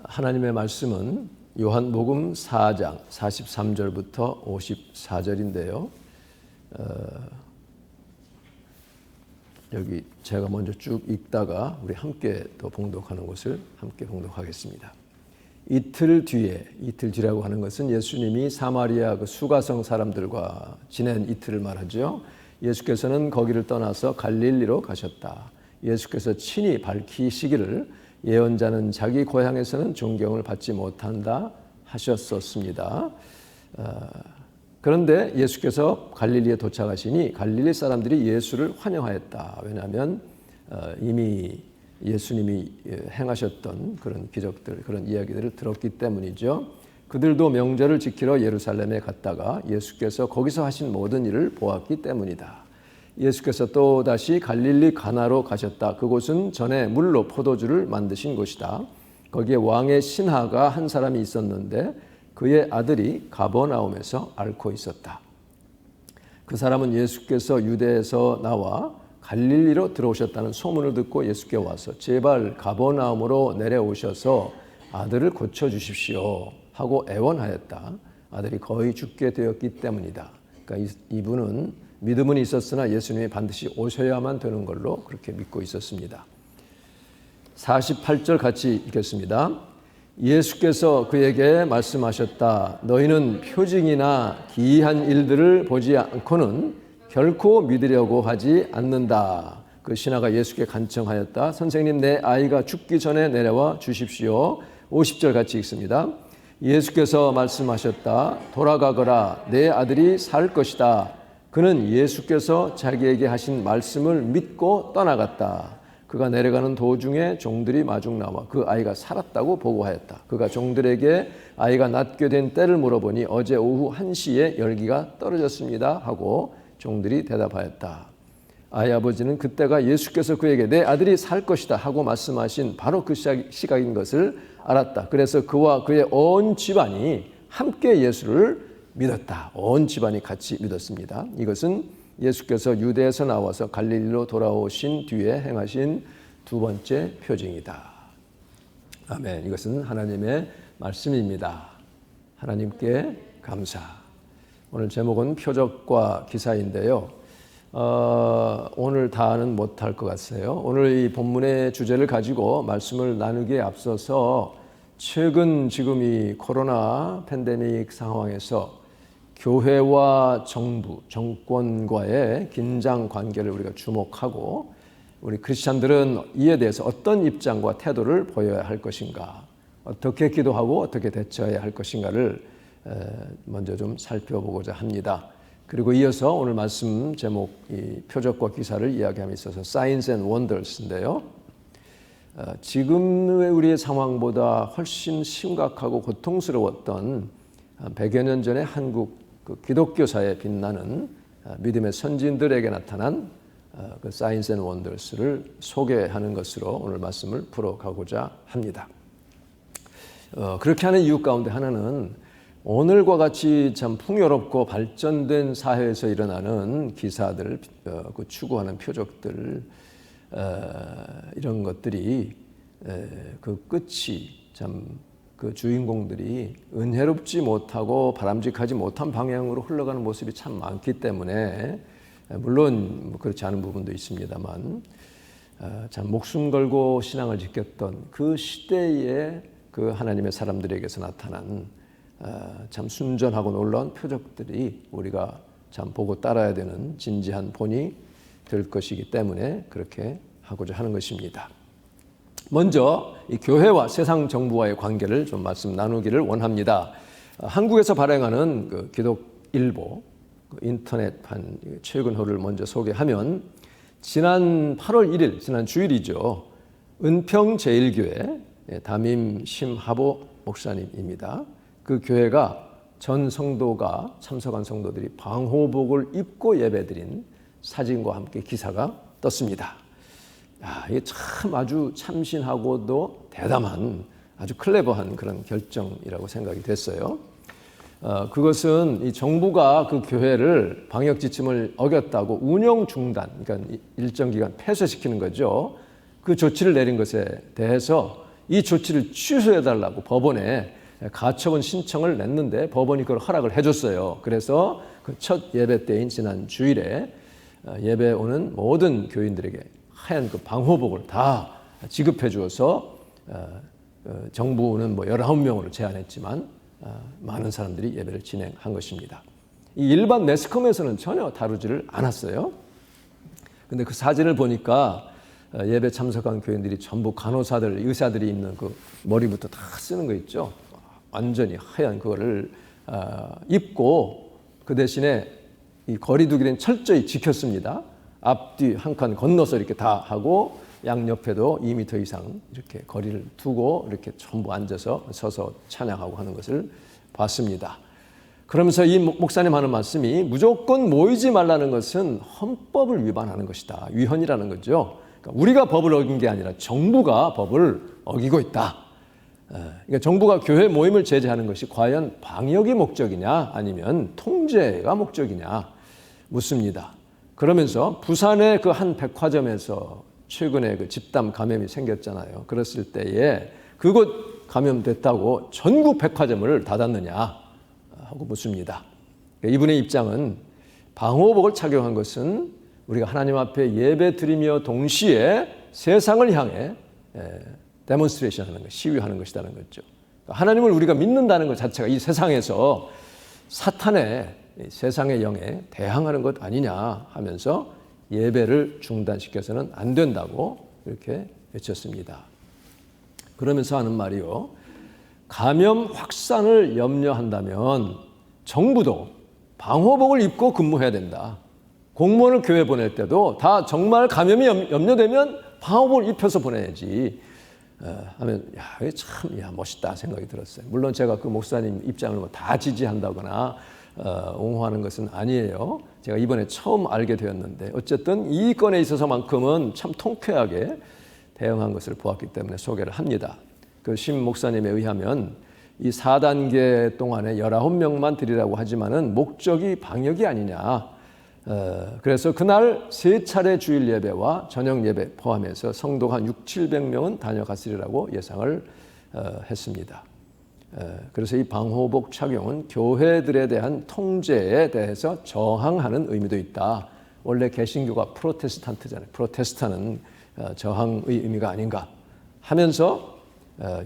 하나님의 말씀은 요한복음 4장 43절부터 54절인데요. 여기 제가 먼저 쭉 읽다가 우리 함께 또 봉독하는 것을 함께 봉독하겠습니다. 이틀 뒤라고 하는 것은 예수님이 사마리아 그 수가성 사람들과 지낸 이틀을 말하죠. 예수께서는 거기를 떠나서 갈릴리로 가셨다. 예수께서 친히 밝히시기를 예언자는 자기 고향에서는 존경을 받지 못한다 하셨었습니다. 그런데 예수께서 갈릴리에 도착하시니 갈릴리 사람들이 예수를 환영하였다. 왜냐하면 이미 예수님이 행하셨던 그런 기적들, 그런 이야기들을 들었기 때문이죠. 그들도 명절을 지키러 예루살렘에 갔다가 예수께서 거기서 하신 모든 일을 보았기 때문이다. 예수께서 또 다시 갈릴리 가나로 가셨다. 그곳은 전에 물로 포도주를 만드신 곳이다. 거기에 왕의 신하가 한 사람이 있었는데 그의 아들이 가버나움에서 앓고 있었다. 그 사람은 예수께서 유대에서 나와 갈릴리로 들어오셨다는 소문을 듣고 예수께 와서 제발 가버나움으로 내려오셔서 아들을 고쳐주십시오 하고 애원하였다. 아들이 거의 죽게 되었기 때문이다. 그러니까 이분은 믿음은 있었으나 예수님이 반드시 오셔야만 되는 걸로 그렇게 믿고 있었습니다. 48절 같이 읽겠습니다. 예수께서 그에게 말씀하셨다. 너희는 표징이나 기이한 일들을 보지 않고는 결코 믿으려고 하지 않는다. 그 신하가 예수께 간청하였다. 선생님, 내 아이가 죽기 전에 내려와 주십시오. 50절 같이 읽습니다. 예수께서 말씀하셨다. 돌아가거라. 내 아들이 살 것이다. 그는 예수께서 자기에게 하신 말씀을 믿고 떠나갔다. 그가 내려가는 도중에 종들이 마중 나와 그 아이가 살았다고 보고하였다. 그가 종들에게 아이가 낫게 된 때를 물어보니 어제 오후 1시에 열기가 떨어졌습니다 하고 종들이 대답하였다. 아이 아버지는 그때가 예수께서 그에게 내 아들이 살 것이다 하고 말씀하신 바로 그 시각인 것을 알았다. 그래서 그와 그의 온 집안이 함께 예수를 믿었다. 온 집안이 같이 믿었습니다. 이것은 예수께서 유대에서 나와서 갈릴리로 돌아오신 뒤에 행하신 두 번째 표징이다. 아멘. 이것은 하나님의 말씀입니다. 하나님께 감사. 오늘 제목은 표적과 기사인데요. 오늘 다는 못할 것 같아요. 오늘 이 본문의 주제를 가지고 말씀을 나누기에 앞서서 최근 지금 이 코로나 팬데믹 상황에서 교회와 정부, 정권과의 긴장 관계를 우리가 주목하고 우리 크리스찬들은 이에 대해서 어떤 입장과 태도를 보여야 할 것인가, 어떻게 기도하고 어떻게 대처해야 할 것인가를 먼저 좀 살펴보고자 합니다. 그리고 이어서 오늘 말씀 제목 이 표적과 기사를 이야기함에 있어서 Signs and Wonders인데요. 지금의 우리의 상황보다 훨씬 심각하고 고통스러웠던 100여 년 전에 한국 그 기독교사에 빛나는 믿음의 선진들에게 나타난 그 Signs and Wonders를 소개하는 것으로 오늘 말씀을 풀어가고자 합니다. 그렇게 하는 이유 가운데 하나는 오늘과 같이 참 풍요롭고 발전된 사회에서 일어나는 기사들, 그 추구하는 표적들, 이런 것들이 그 끝이 참 그 주인공들이 은혜롭지 못하고 바람직하지 못한 방향으로 흘러가는 모습이 참 많기 때문에 물론 그렇지 않은 부분도 있습니다만 참 목숨 걸고 신앙을 지켰던 그 시대의 그 하나님의 사람들에게서 나타난 참 순전하고 놀라운 표적들이 우리가 참 보고 따라야 되는 진지한 본이 될 것이기 때문에 그렇게 하고자 하는 것입니다. 먼저 이 교회와 세상 정부와의 관계를 좀 말씀 나누기를 원합니다. 한국에서 발행하는 그 기독일보 그 인터넷판 최근호를 먼저 소개하면 지난 8월 1일, 지난 주일이죠. 은평제일교회 담임 심하보 목사님입니다. 그 교회가 전 성도가 참석한 성도들이 방호복을 입고 예배드린 사진과 함께 기사가 떴습니다. 이게 참 아주 참신하고도 대담한 아주 클레버한 그런 결정이라고 생각이 됐어요. 그것은 이 정부가 그 교회를 방역 지침을 어겼다고 운영 중단, 그러니까 일정 기간 폐쇄시키는 거죠. 그 조치를 내린 것에 대해서 이 조치를 취소해달라고 법원에 가처분 신청을 냈는데 법원이 그걸 허락을 해줬어요. 그래서 그 첫 예배 때인 지난 주일에 예배 오는 모든 교인들에게 하얀 그 방호복을 다 지급해 주어서 정부는 뭐 19명으로 제한했지만 많은 사람들이 예배를 진행한 것입니다. 이 일반 매스컴에서는 전혀 다루지를 않았어요. 근데 그 사진을 보니까 예배 참석한 교인들이 전부 간호사들, 의사들이 입는 그 머리부터 다 쓰는 거 있죠. 완전히 하얀 그거를 입고 그 대신에 이 거리두기는 철저히 지켰습니다. 앞뒤 한 칸 건너서 이렇게 다 하고 양옆에도 2m 이상 이렇게 거리를 두고 이렇게 전부 앉아서 서서 찬양하고 하는 것을 봤습니다. 그러면서 이 목사님 하는 말씀이 무조건 모이지 말라는 것은 헌법을 위반하는 것이다. 위헌이라는 거죠. 그러니까 우리가 법을 어긴 게 아니라 정부가 법을 어기고 있다. 그러니까 정부가 교회 모임을 제재하는 것이 과연 방역이 목적이냐 아니면 통제가 목적이냐 묻습니다. 그러면서 부산의 그 한 백화점에서 최근에 그 집단 감염이 생겼잖아요. 그랬을 때에 그곳 감염됐다고 전국 백화점을 닫았느냐 하고 묻습니다. 이분의 입장은 방호복을 착용한 것은 우리가 하나님 앞에 예배 드리며 동시에 세상을 향해 데몬스트레이션 하는 것, 시위하는 것이라는 거죠. 하나님을 우리가 믿는다는 것 자체가 이 세상에서 사탄의 세상의 영에 대항하는 것 아니냐 하면서 예배를 중단시켜서는 안 된다고 이렇게 외쳤습니다. 그러면서 하는 말이요. 감염 확산을 염려한다면 정부도 방호복을 입고 근무해야 된다. 공무원을 교회 보낼 때도 다 정말 감염이 염려되면 방호복을 입혀서 보내야지. 하면 참 멋있다 생각이 들었어요. 물론 제가 그 목사님 입장을 다 지지한다거나 옹호하는 것은 아니에요. 제가 이번에 처음 알게 되었는데 어쨌든 이 건에 있어서만큼은 참 통쾌하게 대응한 것을 보았기 때문에 소개를 합니다. 그 심 목사님에 의하면 이 4단계 동안에 19명만 드리라고 하지만은 목적이 방역이 아니냐. 그래서 그날 3차례 주일 예배와 저녁 예배 포함해서 성도가 한 600~700명은 다녀갔으리라고 예상을 했습니다. 그래서 이 방호복 착용은 교회들에 대한 통제에 대해서 저항하는 의미도 있다. 원래 개신교가 프로테스탄트잖아요. 프로테스탄은 저항의 의미가 아닌가 하면서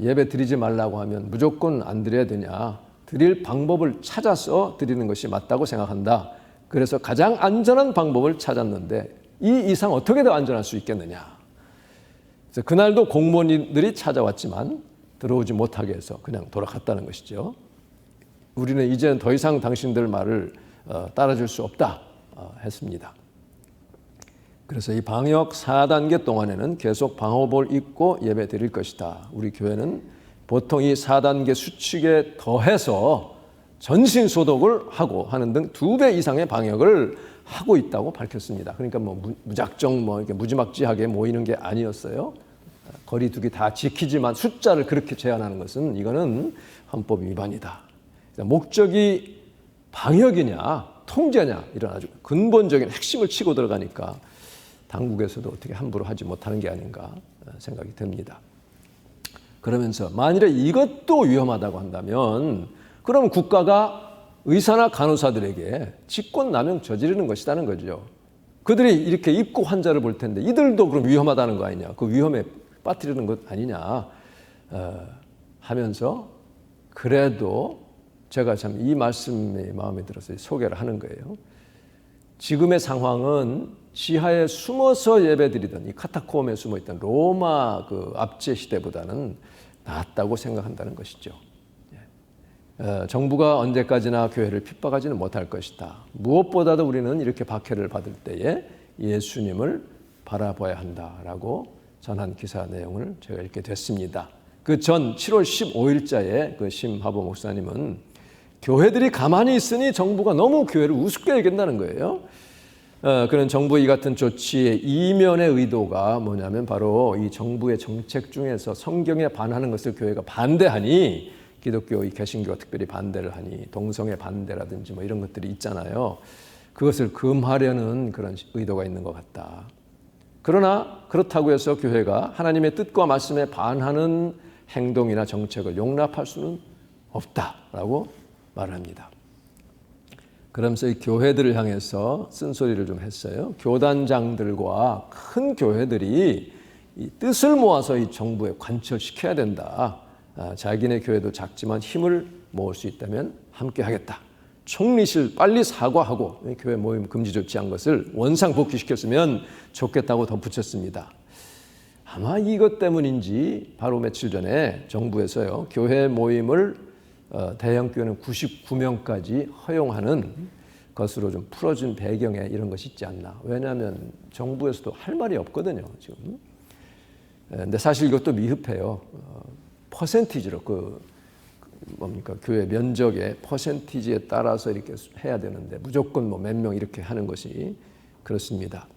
예배 드리지 말라고 하면 무조건 안 드려야 되냐. 드릴 방법을 찾아서 드리는 것이 맞다고 생각한다. 그래서 가장 안전한 방법을 찾았는데 이 이상 어떻게 더 안전할 수 있겠느냐. 그래서 그날도 공무원들이 찾아왔지만 들어오지 못하게 해서 그냥 돌아갔다는 것이죠. 우리는 이제는 더 이상 당신들 말을 따라줄 수 없다 했습니다. 그래서 이 방역 4단계 동안에는 계속 방호복을 입고 예배 드릴 것이다. 우리 교회는 보통 이 4단계 수칙에 더해서 전신 소독을 하고 하는 등 2배 이상의 방역을 하고 있다고 밝혔습니다. 그러니까 무작정 이렇게 무지막지하게 모이는 게 아니었어요. 거리두기 다 지키지만 숫자를 그렇게 제한하는 것은 이거는 헌법 위반이다. 목적이 방역이냐 통제냐 이런 아주 근본적인 핵심을 치고 들어가니까 당국에서도 어떻게 함부로 하지 못하는 게 아닌가 생각이 듭니다. 그러면서 만일에 이것도 위험하다고 한다면 그럼 국가가 의사나 간호사들에게 직권남용 저지르는 것이라는 거죠. 그들이 이렇게 입고 환자를 볼 텐데 이들도 그럼 위험하다는 거 아니냐. 그 위험에 빠뜨리는 것 아니냐 하면서 그래도 제가 참 이 말씀이 마음에 들어서 소개를 하는 거예요. 지금의 상황은 지하에 숨어서 예배드리던 이 카타콤에 숨어있던 로마 그 압제 시대보다는 낫다고 생각한다는 것이죠. 정부가 언제까지나 교회를 핍박하지는 못할 것이다. 무엇보다도 우리는 이렇게 박해를 받을 때에 예수님을 바라봐야 한다라고 전한 기사 내용을 제가 읽게 됐습니다. 그 전 7월 15일자에 그 심하보 목사님은 교회들이 가만히 있으니 정부가 너무 교회를 우습게 여긴다는 거예요. 그런 정부의 이 같은 조치의 이면의 의도가 뭐냐면 바로 이 정부의 정책 중에서 성경에 반하는 것을 교회가 반대하니 기독교, 이 개신교가 특별히 반대를 하니 동성애 반대라든지 이런 것들이 있잖아요. 그것을 금하려는 그런 의도가 있는 것 같다. 그러나 그렇다고 해서 교회가 하나님의 뜻과 말씀에 반하는 행동이나 정책을 용납할 수는 없다라고 말합니다. 그러면서 이 교회들을 향해서 쓴소리를 좀 했어요. 교단장들과 큰 교회들이 이 뜻을 모아서 이 정부에 관철시켜야 된다. 자기네 교회도 작지만 힘을 모을 수 있다면 함께 하겠다. 총리실 빨리 사과하고 교회 모임 금지 조치한 것을 원상 복귀시켰으면 좋겠다고 덧붙였습니다. 아마 이것 때문인지 바로 며칠 전에 정부에서요, 교회 모임을 대형 교회는 99명까지 허용하는 것으로 좀 풀어준 배경에 이런 것이 있지 않나. 왜냐하면 정부에서도 할 말이 없거든요, 지금. 근데 사실 이것도 미흡해요. 퍼센티지로 뭡니까, 교회 면적의 퍼센티지에 따라서 이렇게 해야 되는데 무조건 뭐 몇 명 이렇게 하는 것이 그렇습니다.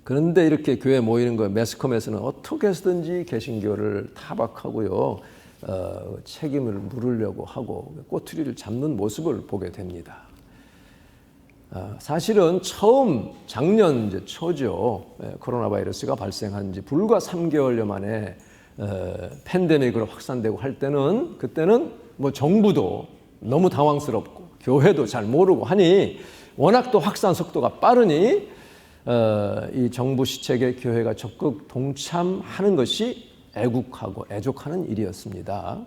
그런데 이렇게 교회 모이는 거 매스컴에서는 어떻게 해서든지 개신교를 타박하고요, 책임을 물으려고 하고 꼬투리를 잡는 모습을 보게 됩니다. 사실은 처음 작년 이제 초죠. 코로나 바이러스가 발생한 지 불과 3개월여 만에 팬데믹으로 확산되고 할 때는, 그때는 뭐 정부도 너무 당황스럽고 교회도 잘 모르고 하니 워낙 또 확산 속도가 빠르니 이 정부 시책에 교회가 적극 동참하는 것이 애국하고 애족하는 일이었습니다.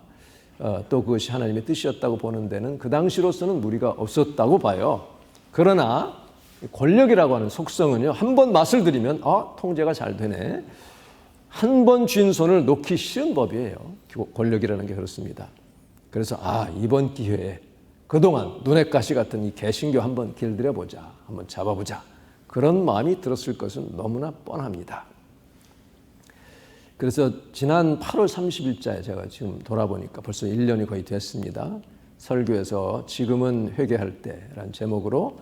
또 그것이 하나님의 뜻이었다고 보는 데는 그 당시로서는 무리가 없었다고 봐요. 그러나 권력이라고 하는 속성은요, 한 번 맛을 들이면 통제가 잘 되네. 한 번 쥔 손을 놓기 싫은 법이에요. 권력이라는 게 그렇습니다. 그래서 이번 기회에 그동안 눈엣 가시 같은 이 개신교 한번 길들여보자, 한번 잡아보자, 그런 마음이 들었을 것은 너무나 뻔합니다. 그래서 지난 8월 30일자에 제가 지금 돌아보니까 벌써 1년이 거의 됐습니다. 설교에서 지금은 회개할 때라는 제목으로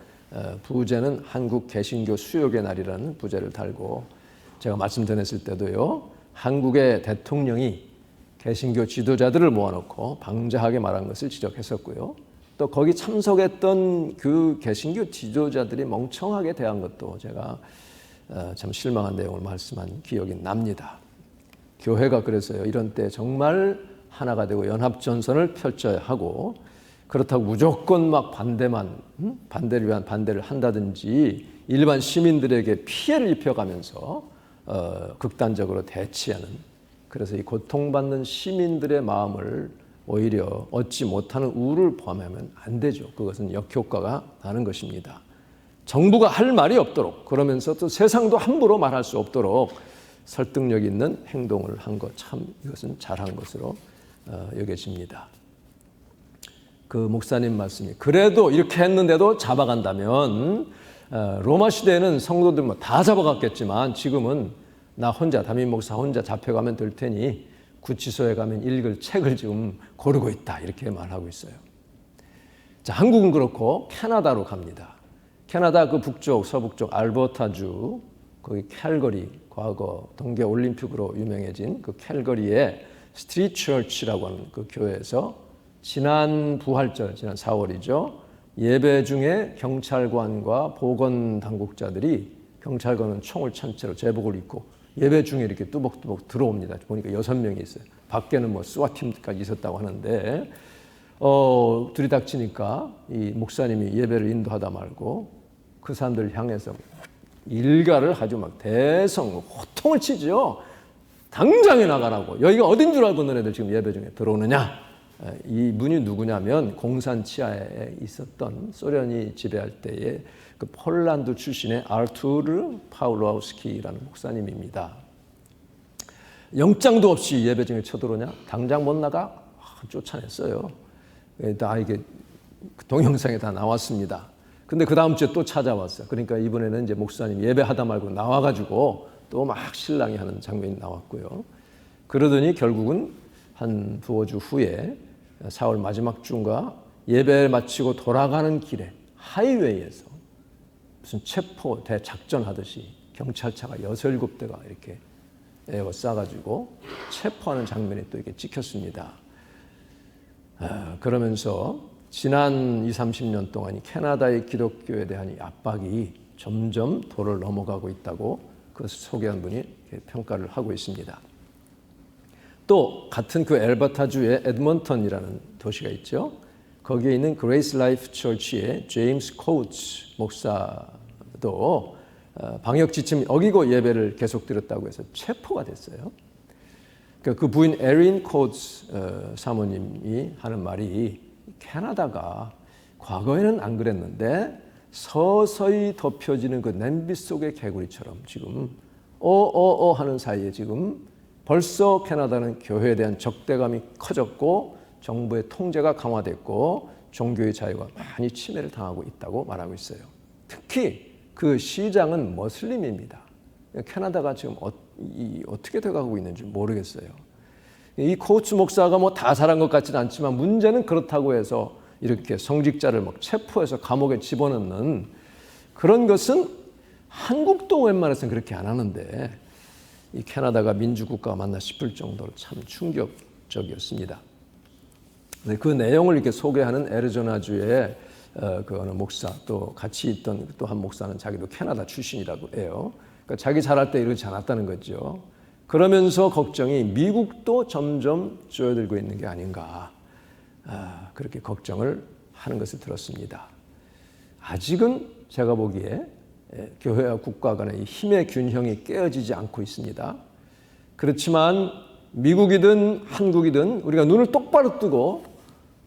부제는 한국 개신교 수욕의 날이라는 부제를 달고 제가 말씀 전했을 때도요, 한국의 대통령이 개신교 지도자들을 모아놓고 방자하게 말한 것을 지적했었고요. 또 거기 참석했던 그 개신교 지도자들이 멍청하게 대한 것도 제가 참 실망한 내용을 말씀한 기억이 납니다. 교회가 그래서요, 이런 때 정말 하나가 되고 연합전선을 펼쳐야 하고, 그렇다고 무조건 막 반대를 위한 반대를 한다든지 일반 시민들에게 피해를 입혀가면서 극단적으로 대치하는, 그래서 이 고통받는 시민들의 마음을 오히려 얻지 못하는 우를 범하면 안 되죠. 그것은 역효과가 나는 것입니다. 정부가 할 말이 없도록, 그러면서 또 세상도 함부로 말할 수 없도록 설득력 있는 행동을 한 것, 참 이것은 잘한 것으로 여겨집니다. 그 목사님 말씀이, 그래도 이렇게 했는데도 잡아간다면 로마 시대에는 성도들 다 잡아갔겠지만 지금은 나 혼자, 담임 목사 혼자 잡혀가면 될 테니 구치소에 가면 읽을 책을 지금 고르고 있다, 이렇게 말하고 있어요. 자, 한국은 그렇고 캐나다로 갑니다. 캐나다 그 북쪽, 서북쪽 알버타주, 거기 캘거리, 과거 동계 올림픽으로 유명해진 그 캘거리의 스트리트 처치라고 하는 그 교회에서 지난 부활절, 지난 4월이죠. 예배 중에 경찰관과 보건 당국자들이, 경찰관은 총을 찬 채로 제복을 입고 예배 중에 이렇게 뚜벅뚜벅 들어옵니다. 보니까 6명이 있어요. 밖에는 뭐 스와팀까지 있었다고 하는데, 들이닥치니까 이 목사님이 예배를 인도하다 말고 그 사람들을 향해서 일가를 아주 막 대성 호통을 치죠. 당장에 나가라고. 여기가 어딘 줄 알고 너네들 지금 예배 중에 들어오느냐. 이 분이 누구냐면 공산 치하에 있었던, 소련이 지배할 때에 그 폴란드 출신의 아르투르 파울라우스키라는 목사님입니다. 영장도 없이 예배 중에 쳐들어오냐? 당장 못 나가? 쫓아냈어요. 다 이게 동영상에 다 나왔습니다. 근데 그 다음 주에 또 찾아왔어요. 그러니까 이번에는 이제 목사님 예배하다 말고 나와가지고 또 막 신랑이 하는 장면이 나왔고요. 그러더니 결국은 한 두어 주 후에 4월 마지막 주인가 예배를 마치고 돌아가는 길에 하이웨이에서 무슨 체포 대작전하듯이 경찰차가 6, 7대가 이렇게 에워싸가지고 체포하는 장면이 또 이렇게 찍혔습니다. 그러면서 지난 20, 30년 동안 이 캐나다의 기독교에 대한 이 압박이 점점 도를 넘어가고 있다고 그 소개한 분이 평가를 하고 있습니다. 또 같은 그 엘버타주의 에드먼턴이라는 도시가 있죠. 거기에 있는 그레이스 라이프 처치의 제임스 코우츠 목사도 방역 지침 어기고 예배를 계속 드렸다고 해서 체포가 됐어요. 그러니까 그 부인 에린 코우츠 사모님이 하는 말이 캐나다가 과거에는 안 그랬는데 서서히 덮여지는 그 냄비 속의 개구리처럼 지금 하는 사이에 지금 벌써 캐나다는 교회에 대한 적대감이 커졌고 정부의 통제가 강화됐고 종교의 자유가 많이 침해를 당하고 있다고 말하고 있어요. 특히 그 시장은 머슬림입니다. 캐나다가 지금 어떻게 돼가고 있는지 모르겠어요. 이 코우츠 목사가 뭐 다 잘한 것 같지는 않지만 문제는 그렇다고 해서 이렇게 성직자를 막 체포해서 감옥에 집어넣는 그런 것은 한국도 웬만해서는 그렇게 안 하는데 이 캐나다가 민주국가가 맞나 싶을 정도로 참 충격적이었습니다. 그 내용을 이렇게 소개하는 애리조나주의 그 어느 목사 또 같이 있던 또 한 목사는 자기도 캐나다 출신이라고 해요. 그러니까 자기 잘할 때 이러지 않았다는 거죠. 그러면서 걱정이 미국도 점점 쪼여들고 있는 게 아닌가 그렇게 걱정을 하는 것을 들었습니다. 아직은 제가 보기에 교회와 국가 간의 힘의 균형이 깨어지지 않고 있습니다. 그렇지만 미국이든 한국이든 우리가 눈을 똑바로 뜨고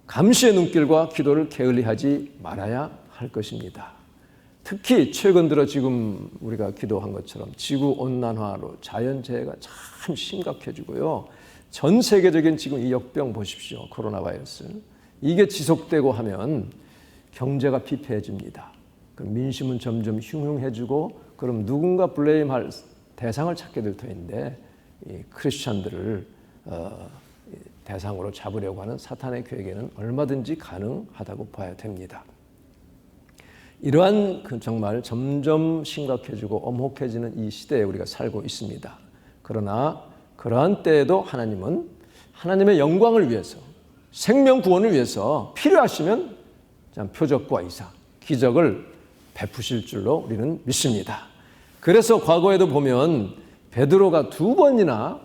감시의 눈길과 기도를 게을리하지 말아야 할 것입니다. 특히 최근 들어 지금 우리가 기도한 것처럼 지구온난화로 자연재해가 참 심각해지고요. 전 세계적인 지금 이 역병 보십시오. 코로나 바이러스. 이게 지속되고 하면 경제가 피폐해집니다. 그럼 민심은 점점 흉흉해지고 그럼 누군가 블레임할 대상을 찾게 될 터인데 이 크리스찬들을 대상으로 잡으려고 하는 사탄의 계획에는 얼마든지 가능하다고 봐야 됩니다. 이러한 정말 점점 심각해지고 엄혹해지는 이 시대에 우리가 살고 있습니다. 그러나 그러한 때에도 하나님은 하나님의 영광을 위해서 생명 구원을 위해서 필요하시면 표적과 이상, 기적을 베푸실 줄로 우리는 믿습니다. 그래서 과거에도 보면 베드로가 2번이나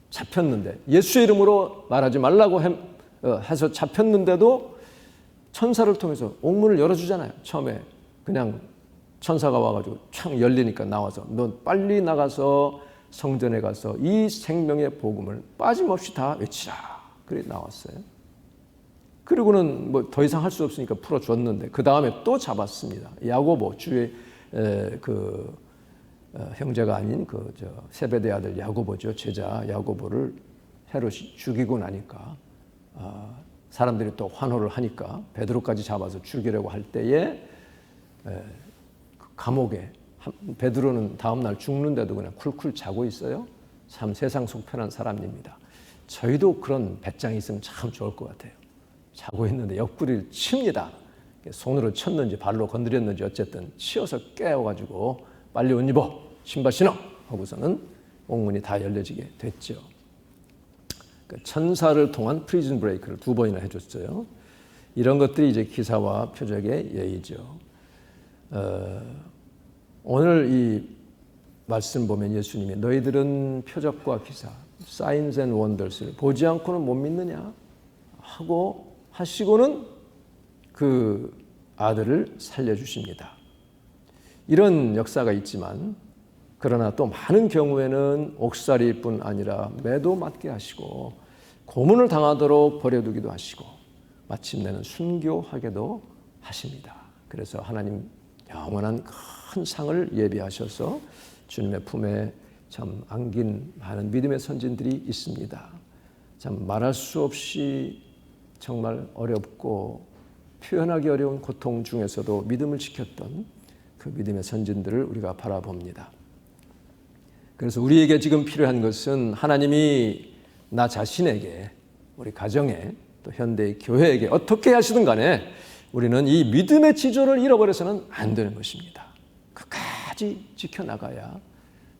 잡혔는데 예수의 이름으로 말하지 말라고 해서 잡혔는데도 천사를 통해서 옥문을 열어주잖아요. 처음에 그냥 천사가 와가지고 창 열리니까 나와서 너 빨리 나가서 성전에 가서 이 생명의 복음을 빠짐없이 다 외치라. 그래 나왔어요. 그리고는 뭐 더 이상 할 수 없으니까 풀어줬는데 그 다음에 또 잡았습니다. 야고보 주의 형제가 아닌 세베대 아들 야고보죠. 제자 야고보를 헤롯이 죽이고 나니까 사람들이 또 환호를 하니까 베드로까지 잡아서 죽이려고 할 때에 감옥에 베드로는 다음 날 죽는데도 그냥 쿨쿨 자고 있어요. 참 세상 속편한 사람입니다. 저희도 그런 배짱이 있으면 참 좋을 것 같아요. 자고 있는데 옆구리를 칩니다. 손으로 쳤는지 발로 건드렸는지 어쨌든 치어서 깨워가지고 빨리 옷 입어 신발 신어 하고서는 옥문이 다 열려지게 됐죠. 천사를 통한 프리즌 브레이크를 2번이나 해줬어요. 이런 것들이 이제 기사와 표적의 예의죠. 오늘 이 말씀 보면 예수님이 너희들은 표적과 기사, signs and wonders를 보지 않고는 못 믿느냐 하시고는 그 아들을 살려주십니다. 이런 역사가 있지만 그러나 또 많은 경우에는 옥살이뿐 아니라 매도 맞게 하시고 고문을 당하도록 버려두기도 하시고 마침내는 순교하게도 하십니다. 그래서 하나님 영원한 큰 상을 예비하셔서 주님의 품에 참 안긴 많은 믿음의 선진들이 있습니다. 참 말할 수 없이 정말 어렵고 표현하기 어려운 고통 중에서도 믿음을 지켰던 그 믿음의 선진들을 우리가 바라봅니다. 그래서 우리에게 지금 필요한 것은 하나님이 나 자신에게 우리 가정에 또 현대의 교회에게 어떻게 하시든 간에 우리는 이 믿음의 지조를 잃어버려서는 안 되는 것입니다. 끝까지 지켜나가야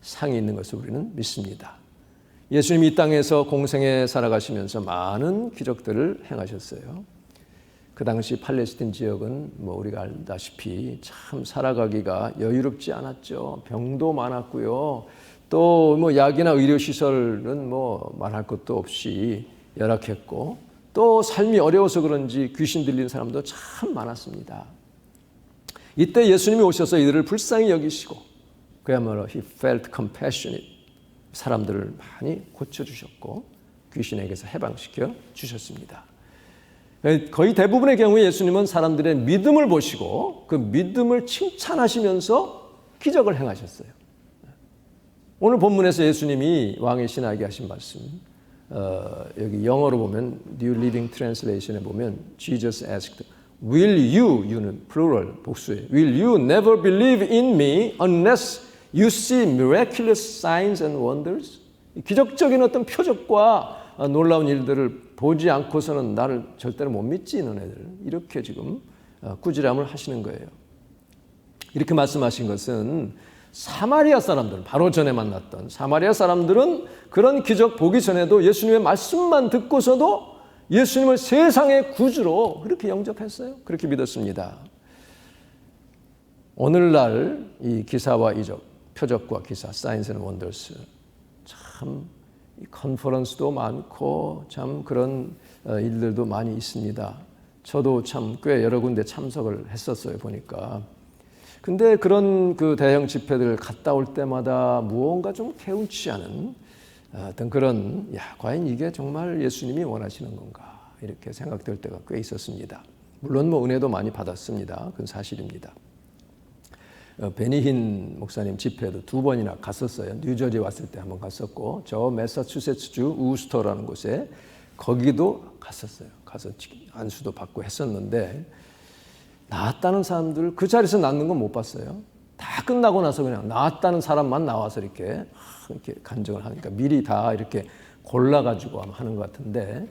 상이 있는 것을 우리는 믿습니다. 예수님이 이 땅에서 공생에 살아가시면서 많은 기적들을 행하셨어요. 그 당시 팔레스틴 지역은 우리가 알다시피 참 살아가기가 여유롭지 않았죠. 병도 많았고요. 또 뭐 약이나 의료 시설은 뭐 말할 것도 없이 열악했고, 또 삶이 어려워서 그런지 귀신 들린 사람도 참 많았습니다. 이때 예수님이 오셔서 이들을 불쌍히 여기시고 그야말로 he felt compassionate, 사람들을 많이 고쳐주셨고 귀신에게서 해방시켜 주셨습니다. 거의 대부분의 경우에 예수님은 사람들의 믿음을 보시고 그 믿음을 칭찬하시면서 기적을 행하셨어요. 오늘 본문에서 예수님이 왕의 신하에게 하신 말씀, 여기 영어로 보면 New Living Translation에 보면 Jesus asked, Will you는 plural 복수예요. Will you never believe in me unless you see miraculous signs and wonders? 기적적인 어떤 표적과 놀라운 일들을 보지 않고서는 나를 절대로 못 믿지 너네들. 이렇게 지금 꾸지람을 하시는 거예요. 이렇게 말씀하신 것은 사마리아 사람들, 바로 전에 만났던 사마리아 사람들은 그런 기적 보기 전에도 예수님의 말씀만 듣고서도 예수님을 세상의 구주로 그렇게 영접했어요. 그렇게 믿었습니다. 오늘날 이 기사와 이적, 표적과 기사, 사인스 앤 원더스, 참 컨퍼런스도 많고 참 그런 일들도 많이 있습니다. 저도 참 꽤 여러 군데 참석을 했었어요, 보니까. 근데 그런 그 대형 집회들 갔다 올 때마다 무언가 좀 개운치 않은 어떤 그런, 과연 이게 정말 예수님이 원하시는 건가, 이렇게 생각될 때가 꽤 있었습니다. 물론 뭐 은혜도 많이 받았습니다. 그건 사실입니다. 베니힌 목사님 집회도 2번이나 갔었어요. 뉴저지 왔을 때 한번 갔었고, 저 매사추세츠주 우스터라는 곳에 거기도 갔었어요. 가서 안수도 받고 했었는데, 나았다는 사람들 그 자리에서 낫는 건 못 봤어요. 다 끝나고 나서 그냥 나았다는 사람만 나와서 이렇게 간증을 하니까 미리 다 이렇게 골라가지고 하는 것 같은데,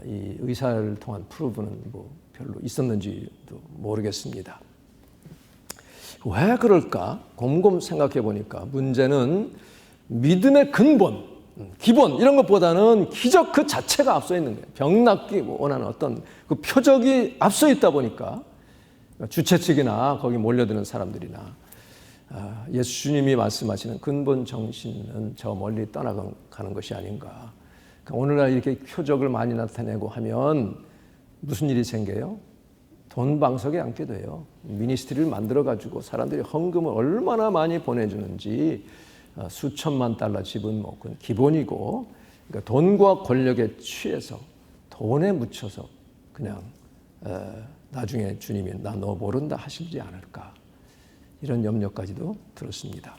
이 의사를 통한 프루브는 뭐 별로 있었는지도 모르겠습니다. 왜 그럴까? 곰곰 생각해 보니까 문제는 믿음의 근본, 기본 이런 것보다는 기적 그 자체가 앞서 있는 거예요. 병 낫기 원하는 어떤 그 표적이 앞서 있다 보니까 주최 측이나 거기 몰려드는 사람들이나 예수님이 말씀하시는 근본 정신은 저 멀리 떠나가는 것이 아닌가. 그러니까 오늘날 이렇게 표적을 많이 나타내고 하면 무슨 일이 생겨요? 돈 방석에 앉게 돼요. 미니스트리를 만들어가지고 사람들이 헌금을 얼마나 많이 보내주는지 수천만 달러 지분 뭐 그건 기본이고, 그러니까 돈과 권력에 취해서 돈에 묻혀서 그냥 나중에 주님이 나 너 모른다 하시지 않을까, 이런 염려까지도 들었습니다.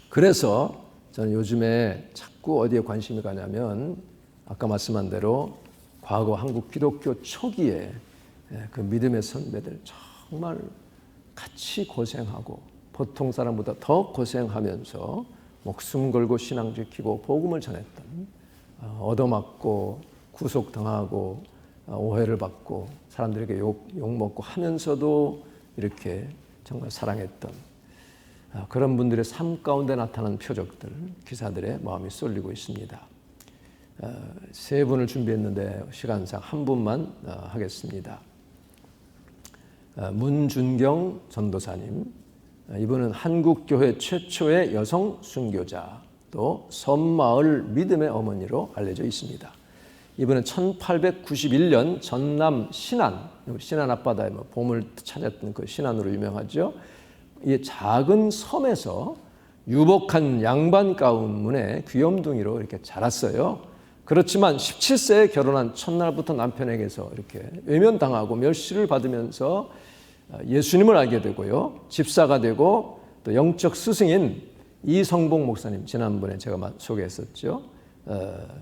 그래서 저는 요즘에 자꾸 어디에 관심이 가냐면 아까 말씀한 대로 과거 한국 기독교 초기에 그 믿음의 선배들 정말 같이 고생하고 보통 사람보다 더 고생하면서 목숨 걸고 신앙 지키고 복음을 전했던, 얻어맞고 구속당하고 오해를 받고 사람들에게 욕먹고 하면서도 이렇게 정말 사랑했던 그런 분들의 삶 가운데 나타나는 표적들, 기사들의 마음이 쏠리고 있습니다. 세 분을 준비했는데 시간상 한 분만 하겠습니다. 문준경 전도사님, 이분은 한국교회 최초의 여성 순교자, 또 섬마을 믿음의 어머니로 알려져 있습니다. 이분은 1891년 전남 신안 앞바다에 보물 찾았던 그 신안으로 유명하죠. 이 작은 섬에서 유복한 양반 가문의 귀염둥이로 이렇게 자랐어요. 그렇지만 17세에 결혼한 첫날부터 남편에게서 이렇게 외면당하고 멸시를 받으면서 예수님을 알게 되고요. 집사가 되고 또 영적 스승인 이성봉 목사님, 지난번에 제가 소개했었죠.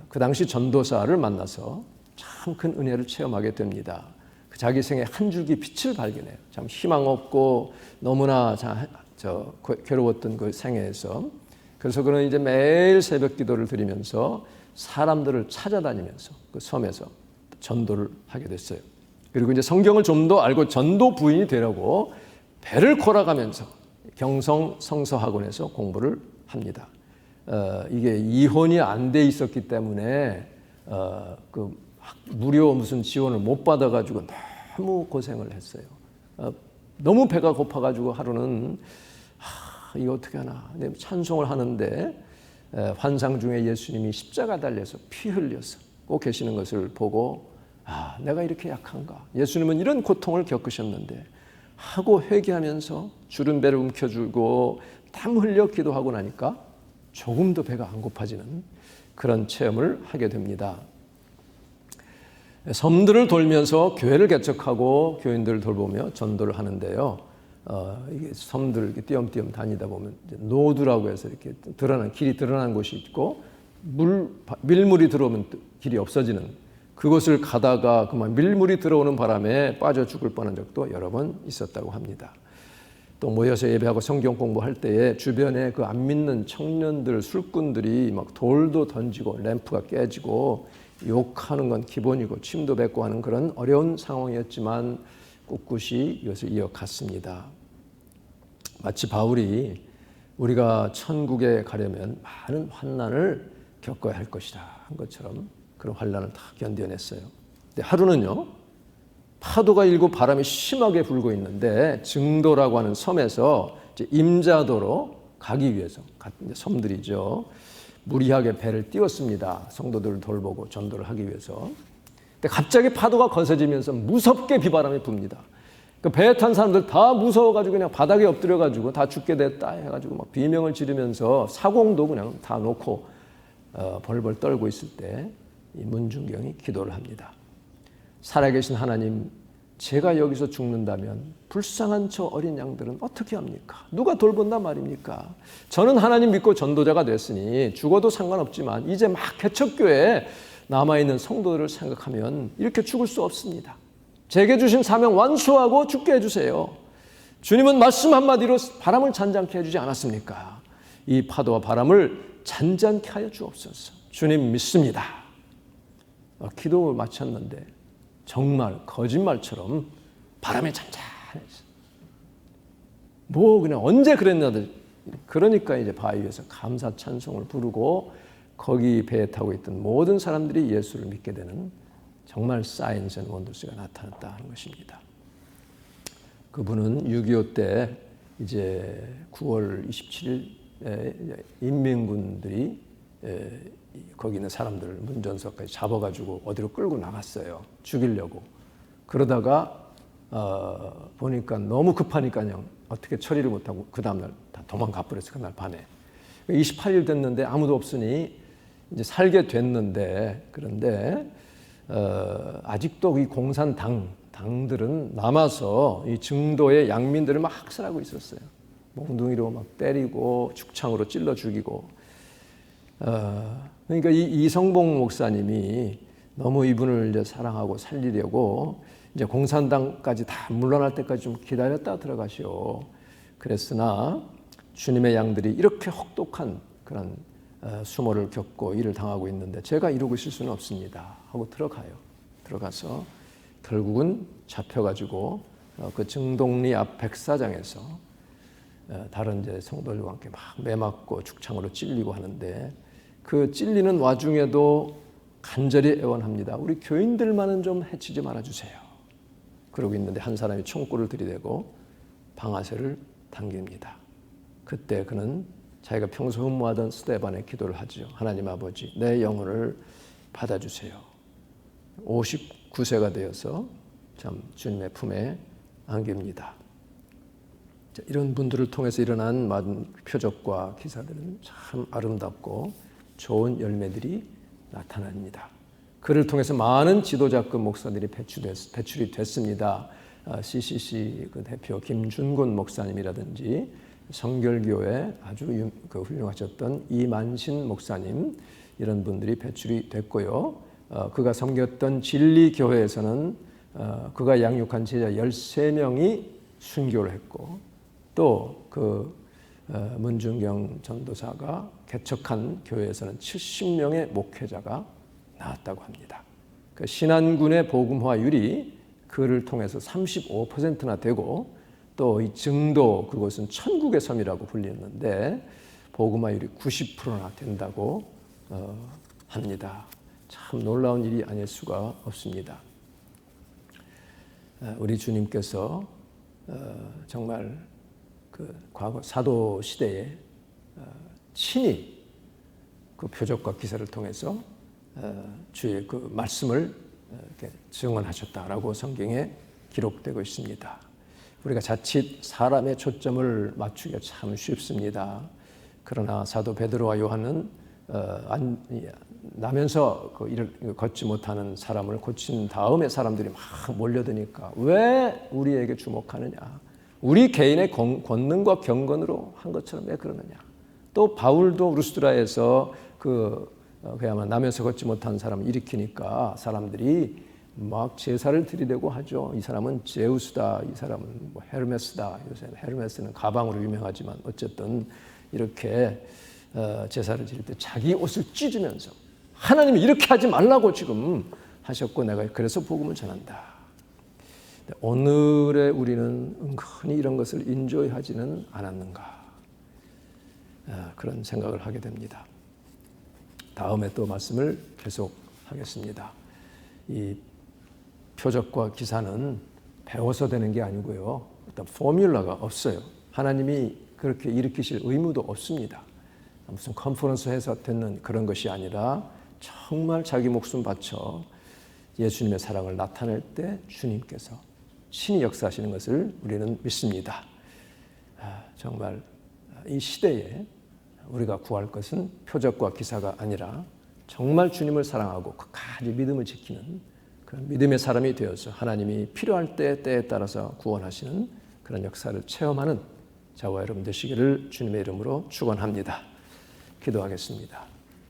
그 당시 전도사를 만나서 참 큰 은혜를 체험하게 됩니다. 자기 생에 한 줄기 빛을 발견해요. 참 희망 없고 너무나 괴로웠던 그 생애에서. 그래서 그는 이제 매일 새벽 기도를 드리면서 사람들을 찾아다니면서 그 섬에서 전도를 하게 됐어요. 그리고 이제 성경을 좀 더 알고 전도 부인이 되려고 배를 골아가면서 경성 성서학원에서 공부를 합니다. 이게 이혼이 안 돼 있었기 때문에 그 무료 무슨 지원을 못 받아가지고 너무 고생을 했어요. 너무 배가 고파가지고 하루는 이거 어떻게 하나. 찬송을 하는데 환상 중에 예수님이 십자가 달려서 피 흘려서 꼭 계시는 것을 보고 내가 이렇게 약한가. 예수님은 이런 고통을 겪으셨는데 하고 회개하면서 주른 배를 움켜쥐고 땀 흘려 기도하고 나니까 조금도 배가 안 고파지는 그런 체험을 하게 됩니다. 섬들을 돌면서 교회를 개척하고 교인들을 돌보며 전도를 하는데요. 이게 섬들 이렇게 띄엄띄엄 다니다 보면 노두라고 해서 이렇게 길이 드러난 곳이 있고 밀물이 들어오면 길이 없어지는 그곳을 가다가 그만 밀물이 들어오는 바람에 빠져 죽을 뻔한 적도 여러 번 있었다고 합니다. 또 모여서 예배하고 성경 공부할 때에 주변에 그 안 믿는 청년들, 술꾼들이 막 돌도 던지고 램프가 깨지고 욕하는 건 기본이고 침도 뱉고 하는 그런 어려운 상황이었지만 꿋꿋이 이것을 이어갔습니다. 마치 바울이 우리가 천국에 가려면 많은 환난을 겪어야 할 것이다 한 것처럼 그런 환난을 다 견뎌냈어요. 근데 하루는요, 파도가 일고 바람이 심하게 불고 있는데 증도라고 하는 섬에서 이제 임자도로 가기 위해서 섬들이죠. 무리하게 배를 띄웠습니다. 성도들을 돌보고 전도를 하기 위해서. 근데 갑자기 파도가 거세지면서 무섭게 비바람이 붑니다. 그 배에 탄 사람들 다 무서워가지고 그냥 바닥에 엎드려가지고 다 죽게 됐다 해가지고 막 비명을 지르면서 사공도 그냥 다 놓고 벌벌 떨고 있을 때 이 문중경이 기도를 합니다. 살아계신 하나님, 제가 여기서 죽는다면 불쌍한 저 어린 양들은 어떻게 합니까? 누가 돌본단 말입니까? 저는 하나님 믿고 전도자가 됐으니 죽어도 상관없지만 이제 막 개척교회에 남아있는 성도들을 생각하면 이렇게 죽을 수 없습니다. 제게 주신 사명 완수하고 죽게 해주세요. 주님은 말씀 한마디로 바람을 잔잔케 해주지 않았습니까? 이 파도와 바람을 잔잔케 하여 주옵소서. 주님 믿습니다. 기도를 마쳤는데 정말 거짓말처럼 바람이 잔잔했어요. 그냥 언제 그랬나들. 그러니까 이제 바위 위에서 감사 찬송을 부르고 거기 배에 타고 있던 모든 사람들이 예수를 믿게 되는 정말 사인스 앤 원더스가 나타났다는 것입니다. 그분은 6.25 때 이제 9월 27일 인민군들이 거기 있는 사람들을 문전석까지 잡아가지고 어디로 끌고 나갔어요. 죽이려고. 그러다가 보니까 너무 급하니까 그냥 어떻게 처리를 못하고 그 다음날 다 도망가 버렸어요. 그날 밤에. 28일 됐는데 아무도 없으니 이제 살게 됐는데 그런데 아직도 이 공산당들은 남아서 이 증도의 양민들을 막 학살하고 있었어요. 몽둥이로 막 때리고 죽창으로 찔러 죽이고. 그러니까 이성봉 목사님이 너무 이분을 이제 사랑하고 살리려고 이제 공산당까지 다 물러날 때까지 좀 기다렸다 들어가시오. 그랬으나 주님의 양들이 이렇게 혹독한 그런 수모를 겪고 일을 당하고 있는데 제가 이러고 있을 수는 없습니다 하고 들어가요. 들어가서 결국은 잡혀가지고 그 증동리 앞 백사장에서 다른 이제 성도들과 함께 막 매맞고 죽창으로 찔리고 하는데 그 찔리는 와중에도 간절히 애원합니다. 우리 교인들만은 좀 해치지 말아주세요. 그러고 있는데 한 사람이 총구를 들이대고 방아쇠를 당깁니다. 그때 그는 자기가 평소 흠모하던 스데반의 기도를 하죠. 하나님 아버지, 내 영혼을 받아주세요. 59세가 되어서 참 주님의 품에 안깁니다. 이런 분들을 통해서 일어난 많은 표적과 기사들은 참 아름답고 좋은 열매들이 나타납니다. 그를 통해서 많은 지도자급 목사들이 배출이 됐습니다. CCC 그 대표 김준곤 목사님이라든지 성결교회 아주 훌륭하셨던 이만신 목사님 이런 분들이 배출이 됐고요. 그가 섬겼던 진리교회에서는 그가 양육한 제자 13명이 순교를 했고 또 그 문중경 전도사가 개척한 교회에서는 70명의 목회자가 나왔다고 합니다. 그 신안군의 복음화율이 그를 통해서 35%나 되고 또 이 증도 그곳은 천국의 섬이라고 불리는데 복음화율이 90%나 된다고 합니다. 참 놀라운 일이 아닐 수가 없습니다. 우리 주님께서 정말 그 과거 사도 시대에 친히 그 표적과 기사를 통해서 주의 그 말씀을 이렇게 증언하셨다라고 성경에 기록되고 있습니다. 우리가 자칫 사람의 초점을 맞추기가 참 쉽습니다. 그러나 사도 베드로와 요한은 나면서 그 일을 걷지 못하는 사람을 고친 다음에 사람들이 막 몰려드니까 왜 우리에게 주목하느냐? 우리 개인의 권능과 경건으로 한 것처럼 왜 그러느냐? 또 바울도 루스드라에서 그야말로 나면서 걷지 못한 사람을 일으키니까 사람들이 막 제사를 드리려고 하죠. 이 사람은 제우스다, 이 사람은 뭐 헤르메스다. 요새 헤르메스는 가방으로 유명하지만 어쨌든 이렇게 제사를 드릴 때 자기 옷을 찢으면서 하나님이 이렇게 하지 말라고 지금 하셨고 내가 그래서 복음을 전한다. 오늘의 우리는 은근히 이런 것을 인조하지는 않았는가 그런 생각을 하게 됩니다. 다음에 또 말씀을 계속하겠습니다. 이 표적과 기사는 배워서 되는 게 아니고요. 어떤 포뮬러가 없어요. 하나님이 그렇게 일으키실 의무도 없습니다. 무슨 컨퍼런스에서 듣는 그런 것이 아니라 정말 자기 목숨 바쳐 예수님의 사랑을 나타낼 때 주님께서 신이 역사하시는 것을 우리는 믿습니다. 정말 이 시대에 우리가 구할 것은 표적과 기사가 아니라 정말 주님을 사랑하고 끝까지 믿음을 지키는 그런 믿음의 사람이 되어서 하나님이 필요할 때에 따라서 구원하시는 그런 역사를 체험하는 저와 여러분 되시기를 주님의 이름으로 축원합니다. 기도하겠습니다.